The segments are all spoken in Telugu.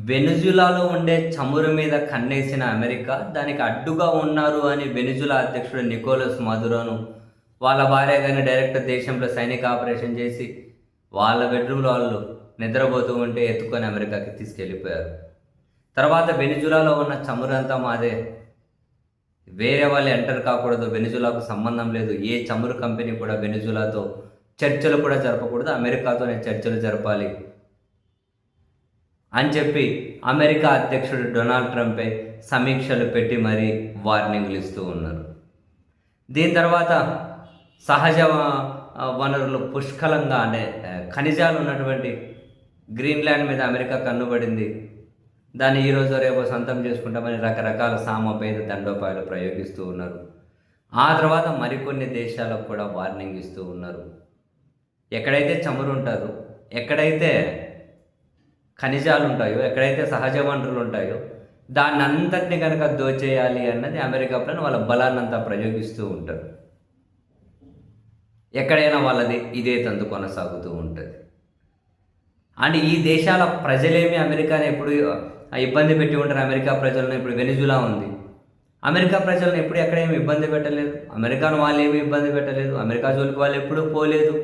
వెనుజులాలో ఉండే చమురు మీద కన్నేసిన అమెరికా దానికి అడ్డుగా ఉన్నారు అని వెనుజులా అధ్యక్షుడు నికోలస్ మదురోను వాళ్ళ భార్య గారిని డైరెక్ట్ దేశంలో సైనిక ఆపరేషన్ చేసి వాళ్ళ బెడ్రూమ్లో వాళ్ళు నిద్రపోతూ ఉంటే ఎత్తుకొని అమెరికాకి తీసుకెళ్ళిపోయారు. తర్వాత వెనుజులాలో ఉన్న చమురు అంతా మాదే, వేరే వాళ్ళు ఎంటర్ కాకూడదు, వెనుజులాకు సంబంధం లేదు, ఏ చమురు కంపెనీ కూడా వెనుజులాతో చర్చలు కూడా జరపకూడదు, అమెరికాతోనే చర్చలు జరపాలి అని చెప్పి అమెరికా అధ్యక్షుడు డొనాల్డ్ ట్రంపే సమీక్షలు పెట్టి మరీ వార్నింగ్లు ఇస్తూ ఉన్నారు. దీని తర్వాత సహజ వనరులు పుష్కలంగా అంటే ఖనిజాలు ఉన్నటువంటి గ్రీన్లాండ్ మీద అమెరికా కన్నుబడింది. దాన్ని ఈరోజు రేపు సొంతం చేసుకుంటామని రకరకాల సామపేద దండోపాయాలు ప్రయోగిస్తూ ఉన్నారు. ఆ తర్వాత మరికొన్ని దేశాలకు కూడా వార్నింగ్ ఇస్తూ ఉన్నారు. ఎక్కడైతే చమురు ఉంటుందో, ఎక్కడైతే ఖనిజాలు ఉంటాయో, ఎక్కడైతే సహజ వనరులు ఉంటాయో దాన్ని అంతటిని కనుక దోచేయాలి అన్నది అమెరికా ప్లాన్. వాళ్ళ బలాన్నంతా ప్రయోగిస్తూ ఉంటారు. ఎక్కడైనా వాళ్ళది ఇదే తంతు కొనసాగుతూ ఉంటుంది. అండ్ ఈ దేశాల ప్రజలేమి అమెరికాని ఎప్పుడు ఇబ్బంది పెట్టి ఉంటారు. అమెరికా ప్రజలను ఇప్పుడు వెనిజులా ఉంది, అమెరికా ప్రజలను ఎప్పుడు ఎక్కడేమి ఇబ్బంది పెట్టలేదు, అమెరికాను వాళ్ళు ఏమి ఇబ్బంది పెట్టలేదు, అమెరికా జోలికి వాళ్ళు ఎప్పుడూ పోలేదు.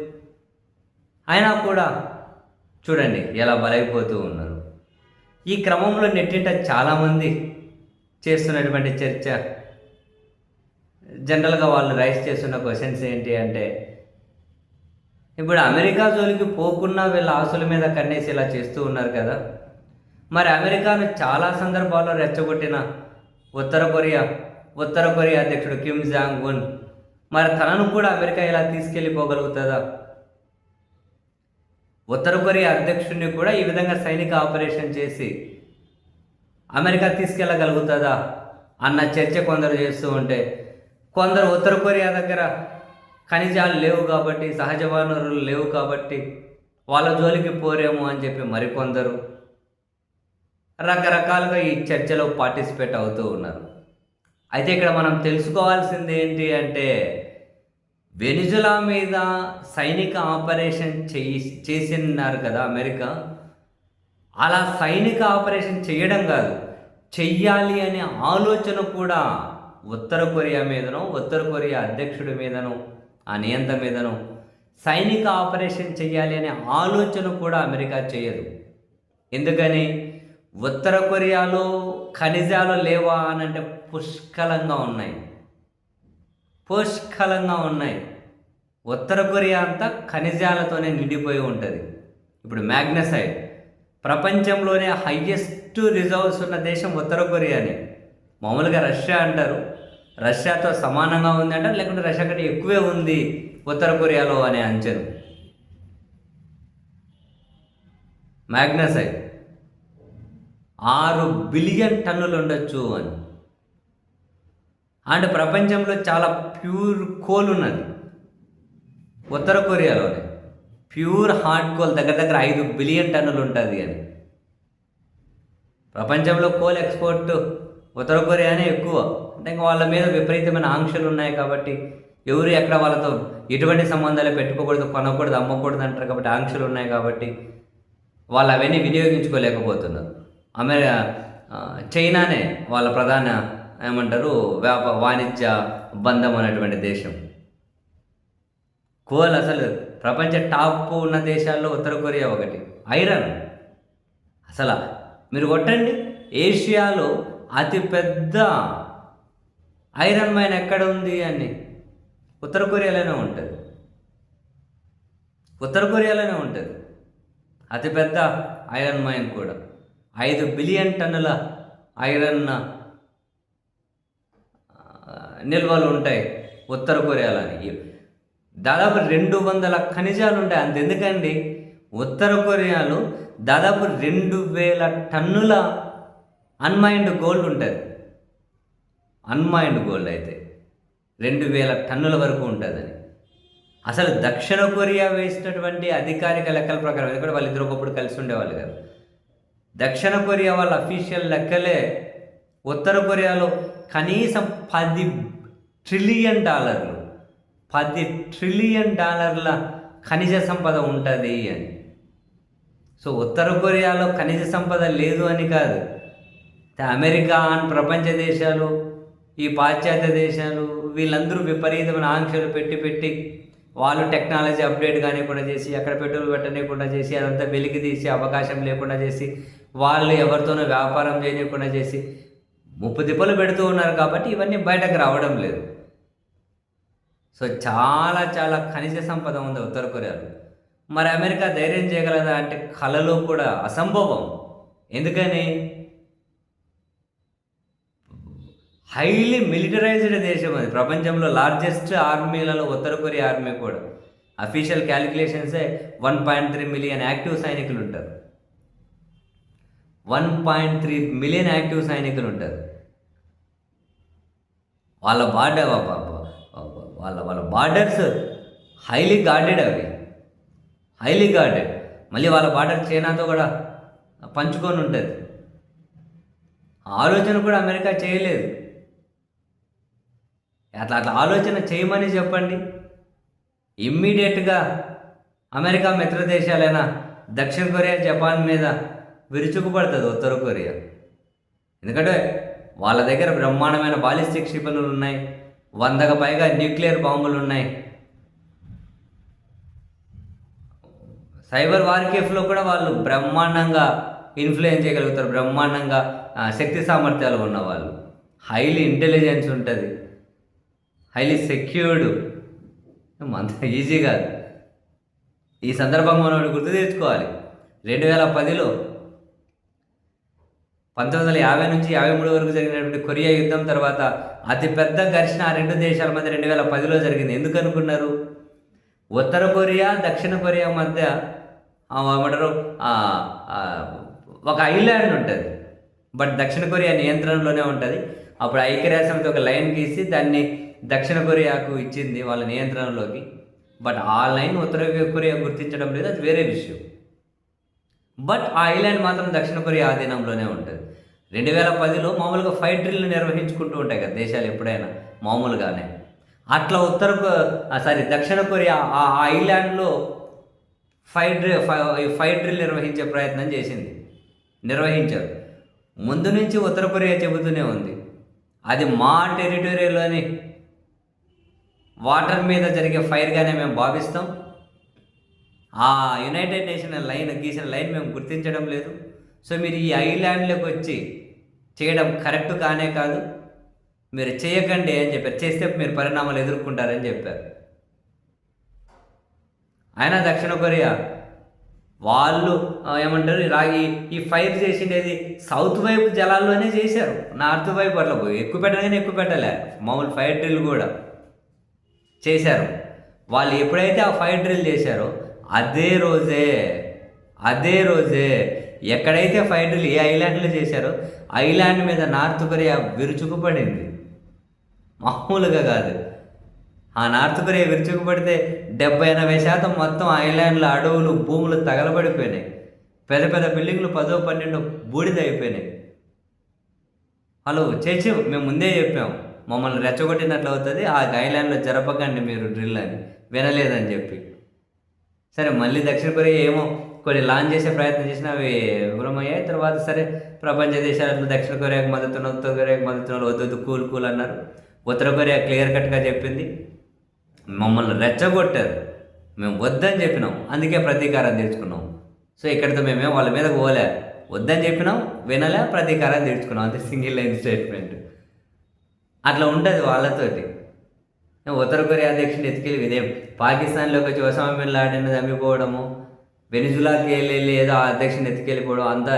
అయినా కూడా చూడండి ఎలా బలైపోతూ ఉన్నారు. ఈ క్రమంలో నెట్టింట చాలామంది చేస్తున్నటువంటి చర్చ, జనరల్గా వాళ్ళు రైస్ చేస్తున్న క్వశ్చన్స్ ఏంటి అంటే, ఇప్పుడు అమెరికా జోలికి పోకున్నా వీళ్ళ ఆశల మీద కన్నేసి ఇలా చేస్తూ ఉన్నారు కదా, మరి అమెరికాను చాలా సందర్భాల్లో రెచ్చగొట్టిన ఉత్తర కొరియా అధ్యక్షుడు కిమ్ జాంగ్ ఉన్ మరి తనను కూడా అమెరికా ఇలా తీసుకెళ్ళిపోగలుగుతుందా? ఉత్తర కొరియా అధ్యక్షుడిని కూడా ఈ విధంగా సైనిక ఆపరేషన్ చేసి అమెరికా తీసుకెళ్ళగలుగుతుందా అన్న చర్చ కొందరు చేస్తూ ఉంటే, కొందరు ఉత్తర కొరియా దగ్గర ఖనిజాలు లేవు కాబట్టి, సహజ వనరులు లేవు కాబట్టి వాళ్ళ జోలికి పోరేమో అని చెప్పి మరికొందరు రకరకాలుగా ఈ చర్చలో పార్టిసిపేట్ అవుతూ ఉన్నారు. అయితే ఇక్కడ మనం తెలుసుకోవాల్సింది ఏంటి అంటే, వెనిజులా మీద సైనిక ఆపరేషన్ చేసినారు కదా అమెరికా, అలా సైనిక ఆపరేషన్ చేయడం కాదు, చెయ్యాలి అనే ఆలోచన కూడా ఉత్తర కొరియా మీదనో, ఉత్తర కొరియా అధ్యక్షుడి మీదనో, ఆ నియంత మీదనో సైనిక ఆపరేషన్ చెయ్యాలి అనే ఆలోచన కూడా అమెరికా చేయదు. ఎందుకని? ఉత్తర కొరియాలో ఖనిజాలు లేవా అని అంటే పుష్కలంగా ఉన్నాయి. ఉత్తర కొరియా అంతా ఖనిజాలతోనే నిండిపోయి ఉంటుంది. ఇప్పుడు మ్యాగ్నసైట్ ప్రపంచంలోనే హైయెస్ట్ రిజర్వ్స్ ఉన్న దేశం ఉత్తర కొరియానే. మామూలుగా రష్యా అంటారు, రష్యాతో సమానంగా ఉంది అంటారు, లేకుంటే రష్యా కంటే ఎక్కువే ఉంది ఉత్తర కొరియాలో అనే అంచనా. మ్యాగ్నసైట్ 6 బిలియన్ టన్నులు ఉండొచ్చు అని. అండ్ ప్రపంచంలో చాలా ప్యూర్ కోల్ ఉన్నది ఉత్తర కొరియాలోనే. ప్యూర్ హార్డ్ కోల్ దగ్గర 5 బిలియన్ టన్నులు ఉంటుంది అని. ప్రపంచంలో కోల్ ఎక్స్పోర్ట్ ఉత్తర కొరియానే ఎక్కువ. అంటే ఇంకా వాళ్ళ మీద విపరీతమైన ఆంక్షలు ఉన్నాయి కాబట్టి, ఎవరు ఎక్కడ వాళ్ళతో ఎటువంటి సంబంధాలు పెట్టుకోకూడదు, కొనకూడదు, అమ్మకూడదు అంటారు కాబట్టి, ఆంక్షలు ఉన్నాయి కాబట్టి వాళ్ళు అవన్నీ వినియోగించుకోలేకపోతున్నారు. చైనానే వాళ్ళ ప్రధాన ఏమంటారు వాణిజ్య బంధం అనేటువంటి దేశం. కోల్ అసలు ప్రపంచ టాప్ ఉన్న దేశాల్లో ఉత్తర కొరియా ఒకటి. ఐరన్ అసలు మీరు కొట్టండి, ఏషియాలో అతిపెద్ద ఐరన్ మైన్ ఎక్కడ ఉంది అని ఉత్తర కొరియాలోనే ఉంటుంది. అతిపెద్ద ఐరన్ మైన్ కూడా 5 బిలియన్ టన్నుల ఐరన్ నిల్వలు ఉంటాయి ఉత్తర కొరియాలోని. దాదాపు 200 ఖనిజాలు ఉంటాయి. అంతెందుకండి, ఉత్తర కొరియాలో దాదాపు 2000 టన్నుల అన్మైన్డ్ గోల్డ్ ఉంటుంది. అన్మైన్డ్ గోల్డ్ అయితే 2000 టన్నుల వరకు ఉంటుందని. అసలు దక్షిణ కొరియా వేసినటువంటి అధికారిక లెక్కల ప్రకారం, ఎందుకంటే వాళ్ళిద్దరు ఒకప్పుడు కలిసి ఉండేవాళ్ళు కదా, దక్షిణ కొరియా వాళ్ళ అఫీషియల్ లెక్కలే ఉత్తర కొరియాలో కనీసం $10 ట్రిలియన్ ఖనిజ సంపద ఉంటుంది అని. సో ఉత్తర కొరియాలో ఖనిజ సంపద లేదు అని కాదు. అమెరికా ప్రపంచ దేశాలు, ఈ పాశ్చాత్య దేశాలు వీళ్ళందరూ విపరీతమైన ఆంక్షలు పెట్టి పెట్టి వాళ్ళు టెక్నాలజీ అప్డేట్ కానివ్వకుండా చేసి, అక్కడ పెట్రోల్ పెట్టనీయకుండా చేసి, అదంతా వెలికి తీసి అవకాశం లేకుండా చేసి, వాళ్ళు ఎవరితోనో వ్యాపారం చేయకుండా చేసి ముప్పు తిప్పలు పెడుతూ ఉన్నారు. కాబట్టి ఇవన్నీ బయటకు రావడం లేదు. సో చాలా చాలా ఖనిజ సంపద ఉంది ఉత్తర కొరియాలో. మరి అమెరికా ధైర్యం చేయగలదా అంటే కలలో కూడా అసంభవం. ఎందుకని? హైలీ మిలిటరైజ్డ్ దేశం అది. ప్రపంచంలో లార్జెస్ట్ ఆర్మీలలో ఉత్తర కొరియా ఆర్మీ కూడా. అఫీషియల్ క్యాలిక్యులేషన్సే 1.3 మిలియన్ యాక్టివ్ సైనికులు ఉంటారు. 1.3 మిలియన్ యాక్టివ్ సైనికులు ఉంటారు. వాళ్ళ వాళ్ళ బార్డర్స్ హైలీ గార్డెడ్, అవి హైలీ గార్డెడ్. మళ్ళీ వాళ్ళ బార్డర్ చైనాతో కూడా పంచుకొని ఉంటుంది. ఆలోచన కూడా అమెరికా చేయలేదు. అట్లా ఆలోచన చేయమని చెప్పండి. ఇమ్మీడియట్గా అమెరికా మిత్ర దేశాలైన దక్షిణ కొరియా, జపాన్ మీద విరుచుకుపడుతుంది ఉత్తర కొరియా. ఎందుకంటే వాళ్ళ దగ్గర బ్రహ్మాండమైన బాలిస్టిక్ క్షిపణులు ఉన్నాయి, 100కు పైగా న్యూక్లియర్ బాంబులు ఉన్నాయి. సైబర్ వార్కేఫ్లో కూడా వాళ్ళు బ్రహ్మాండంగా ఇన్ఫ్లుయెన్స్ చేయగలుగుతారు. బ్రహ్మాండంగా శక్తి సామర్థ్యాలు ఉన్నవాళ్ళు. హైలీ ఇంటెలిజెన్స్ ఉంటుంది, హైలీ సెక్యూర్డ్. అంత ఈజీ కాదు. ఈ సందర్భంగా మనం గుర్తు తెచ్చుకోవాలి, 2010లో 1950 నుంచి 53 వరకు జరిగినటువంటి కొరియా యుద్ధం తర్వాత అతిపెద్ద ఘర్షణ ఆ రెండు దేశాల మధ్య 2010లో జరిగింది. ఎందుకు అనుకున్నారు? ఉత్తర కొరియా, దక్షిణ కొరియా మధ్య ఏమంటారు, ఒక ఐలాండ్ ఉంటుంది. బట్ దక్షిణ కొరియా నియంత్రణలోనే ఉంటుంది. అప్పుడు ఐక్యరాజ్యసమితి ఒక లైన్ గీసి దాన్ని దక్షిణ కొరియాకు ఇచ్చింది వాళ్ళ నియంత్రణలోకి. బట్ ఆ లైన్ ఉత్తర కొరియా గుర్తించడం లేదు, అది వేరే విషయం. బట్ ఆ ఐలాండ్ మాత్రం దక్షిణ కొరియా ఆధీనంలోనే ఉంటుంది. 2010లో మామూలుగా ఫైర్ డ్రిల్ నిర్వహించుకుంటూ ఉంటాయి కదా దేశాలు ఎప్పుడైనా మామూలుగానే. అట్లా దక్షిణ కొరియా ఆ ఐలాండ్లో ఫైర్ డ్రిల్ నిర్వహించే ప్రయత్నం నిర్వహించారు. ముందు నుంచి ఉత్తర కొరియా చెబుతూనే ఉంది, అది మా టెరిటరీలోని వాటర్ మీద జరిగే ఫైర్గానే మేము భావిస్తాం. ఆ యునైటెడ్ నేషన్ గీసిన లైన్ మేము గుర్తించడం లేదు. సో మీరు ఈ ఐలాండ్లోకి వచ్చి చేయడం కరెక్ట్ కానే కాదు, మీరు చేయకండి అని చెప్పారు. చేస్తే మీరు పరిణామాలు ఎదుర్కొంటారని చెప్పారు. అయినా దక్షిణ కొరియా వాళ్ళు ఏమంటారు, ఈ ఫైర్ చేసిండేది సౌత్ వైపు జలాల్లోనే చేశారు. నార్త్ వైపు అట్లా ఎక్కువ పెట్టగానే ఎక్కువ పెట్టలే, మామూలు ఫైర్ డ్రిల్ కూడా చేశారు. వాళ్ళు ఎప్పుడైతే ఆ ఫైర్ డ్రిల్ చేశారో అదే రోజే ఎక్కడైతే ఫైర్ డ్రిల్ ఏ ఐలాండ్లో చేశారో ఐలాండ్ మీద నార్త్ కొరియా విరుచుకుపడింది. మామూలుగా కాదు. ఆ నార్త్ కొరియా విరుచుకుపడితే 70-80% మొత్తం ఐలాండ్ల అడవులు, భూములు తగలబడిపోయినాయి. పెద్ద పెద్ద బిల్డింగ్లు 10-12 బూడిద అయిపోయినాయి. వాళ్ళు మేము ముందే చెప్పాం, మమ్మల్ని రెచ్చగొట్టినట్లు అవుతుంది, ఆ ఐలాండ్లో జరపకండి మీరు డ్రిల్ అని. వినలేదని చెప్పి. సరే మళ్ళీ దక్షిణ కొరియా ఏమో కొన్ని లాంచ్ చేసే ప్రయత్నం చేసినా అవి విఫలమయ్యాయి. తర్వాత సరే ప్రపంచ దేశాలు దక్షిణ కొరియాకు మద్దతు, ఉత్తర కొరియాకు మద్దతు, వద్దు కూల్ అన్నారు. ఉత్తర కొరియా క్లియర్ కట్గా చెప్పింది, మమ్మల్ని రెచ్చగొట్టారు, మేము వద్దని చెప్పినాం, అందుకే ప్రతీకారం తీర్చుకున్నాం. సో ఇక్కడితో మేమేం వాళ్ళ మీద పోలే, వద్దని చెప్పినాం, వినలే, ప్రతీకారం తీర్చుకున్నాం. అంతే, సింగిల్ లైన్ స్టేట్మెంట్. అట్లా ఉంటుంది వాళ్ళతోటి. ఉత్తర కొరియా అధ్యక్షుని ఎత్తుకెళ్ళి ఇదేం పాకిస్తాన్లోకి వచ్చి ఒసామా బిన్ లాడెన్ చంపిపోవడము, వెనిజులాకి వెళ్ళి ఏదో ఆ అధ్యక్షుని ఎత్తుకెళ్ళిపోవడం, అంత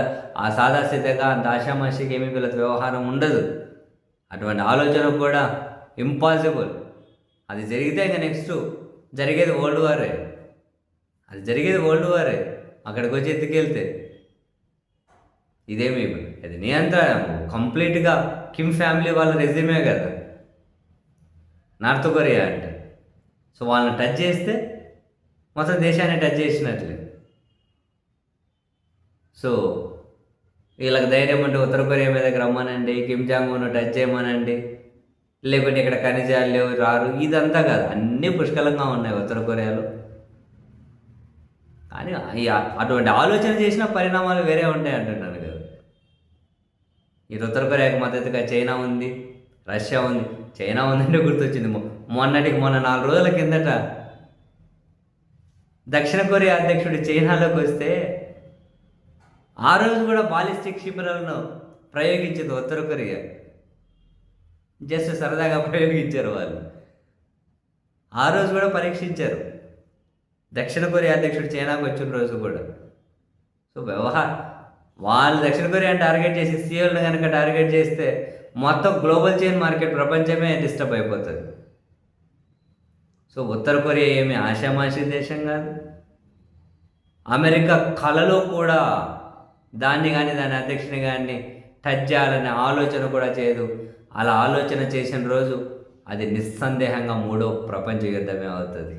ఆ సాదాసీతగా అంత ఆషామాషికి ఏమీ వీళ్ళ వ్యవహారం ఉండదు. అటువంటి ఆలోచన కూడా ఇంపాసిబుల్. అది జరిగితే ఇంకా నెక్స్ట్ జరిగేది వరల్డ్ వారే. అక్కడికి వచ్చి ఎత్తుకెళ్తే ఇదేమి అది నియంత్రణ కంప్లీట్గా కిమ్ ఫ్యామిలీ వాళ్ళ రెజ్యూమే కదా నార్త్ కొరియా అంటే. సో వాళ్ళని టచ్ చేస్తే మొత్తం దేశాన్ని టచ్ చేసినట్లే. సో వీళ్ళకి ధైర్యం అంటే ఉత్తర కొరియా మీదకి రమ్మనండి, కిమ్ జాంగ్ ఉన్ టచ్ చేయమనండి, లేకుంటే ఇక్కడ ఖనిజాలు లేవు రారు, ఇదంతా కాదు. అన్నీ పుష్కలంగా ఉన్నాయి ఉత్తర కొరియాలో. కానీ అటువంటి ఆలోచన చేసిన పరిణామాలు వేరే ఉంటాయి అంటున్నాను కదా. ఈ ఉత్తర కొరియాకి మద్దతుగా చైనా ఉంది, రష్యా ఉంది. చైనా ఉందంటే గుర్తొచ్చింది, మొన్న 4 రోజుల కిందట దక్షిణ కొరియా అధ్యక్షుడు చైనాలోకి వస్తే ఆ రోజు కూడా బాలిస్టిక్ క్షిపణులను ప్రయోగించింది ఉత్తర కొరియా. జస్ట్ సరదాగా ప్రయోగించారు వాళ్ళు. ఆ రోజు కూడా పరీక్షించారు దక్షిణ కొరియా అధ్యక్షుడు చైనాకు వచ్చిన రోజు కూడా. సో వాళ్ళు దక్షిణ కొరియాని టార్గెట్ చేసి సీఎల్ని కనుక టార్గెట్ చేస్తే మొత్తం గ్లోబల్ చైన్ మార్కెట్ ప్రపంచమే డిస్టర్బ్ అయిపోతుంది. సో ఉత్తర కొరియా ఏమి ఆషామాషి దేశం కాదు. అమెరికా కలలో కూడా దాన్ని కానీ దాని అధ్యక్షుని కానీ టచ్ చేయాలనే ఆలోచన కూడా చేయదు. అలా ఆలోచన చేసిన రోజు అది నిస్సందేహంగా 3వ ప్రపంచ యుద్ధమే అవుతుంది.